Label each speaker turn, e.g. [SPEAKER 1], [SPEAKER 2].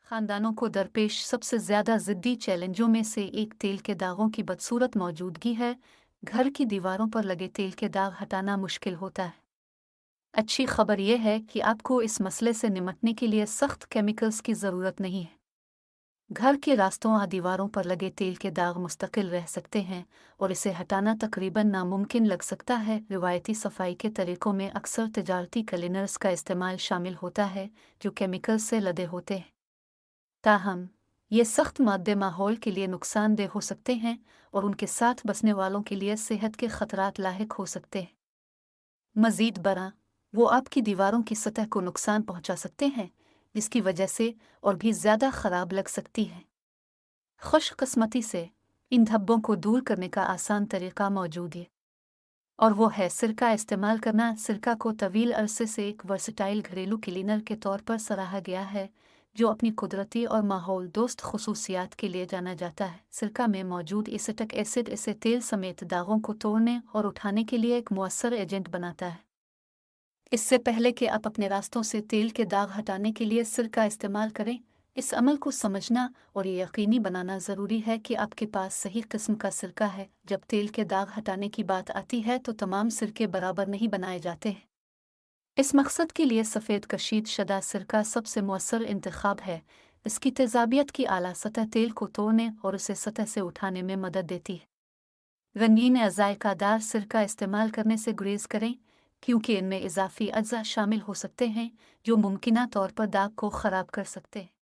[SPEAKER 1] खानदानों को दरपेश सबसे ज़्यादा ज़िद्दी चैलेंजों में से एक तेल के दागों की बदसूरत मौजूदगी है। घर की दीवारों पर लगे तेल के दाग हटाना मुश्किल होता है। अच्छी खबर यह है कि आपको इस मसले से निपटने के लिए सख्त केमिकल्स की ज़रूरत नहीं है। घर के रास्तों या दीवारों पर लगे तेल के दाग मुस्तकिल रह सकते हैं और इसे हटाना तकरीबन नामुमकिन लग सकता है। रिवायती सफाई के तरीकों में अक्सर तजारती क्लीनर्स का इस्तेमाल शामिल होता है जो केमिकल से लदे होते हैं। ताहम ये सख्त मादे माहौल के लिए नुकसानदेह हो सकते हैं और उनके साथ बसने वालों के लिए सेहत के खतरात लाहिक हो सकते हैं। मज़ीद बरआं, वो आपकी दीवारों की सतह को नुकसान पहुंचा सकते हैं, जिसकी वजह से और भी ज़्यादा ख़राब लग सकती है। खुशकिस्मती से इन धब्बों को दूर करने का आसान तरीका मौजूद है और वो है सिरका इस्तेमाल करना। सिरका को तवील अरसे से एक वर्सटाइल घरेलू क्लीनर के तौर पर सराहा गया है जो अपनी कुदरती और माहौल दोस्त खसूसियात के लिए जाना जाता है। सिरका में मौजूद एसिटिक एसिड इसे तेल समेत दागों को तोड़ने और उठाने के लिए एक मुअस्सर एजेंट बनाता है। इससे पहले कि आप अपने रास्तों से तेल के दाग हटाने के लिए सिरका इस्तेमाल करें, इस अमल को समझना और ये यकीनी बनाना ज़रूरी है कि आपके पास सही किस्म का सिरका है। जब तेल के दाग हटाने की बात आती है तो तमाम सिरके बराबर नहीं बनाए जाते हैं। इस मकसद के लिए सफ़ेद कशीद शदा सिरका सबसे मुअस्सर इंतखाब है। इसकी तेज़ाबियत की आला सतह तेल को तोड़ने और उसे सतह से उठाने में मदद देती है। रंगीन या जायकादार सिरका इस्तेमाल करने से गुरेज करें क्योंकि इनमें इजाफी अज्जा शामिल हो सकते हैं जो मुमकिना तौर पर दाग को ख़राब कर सकते हैं।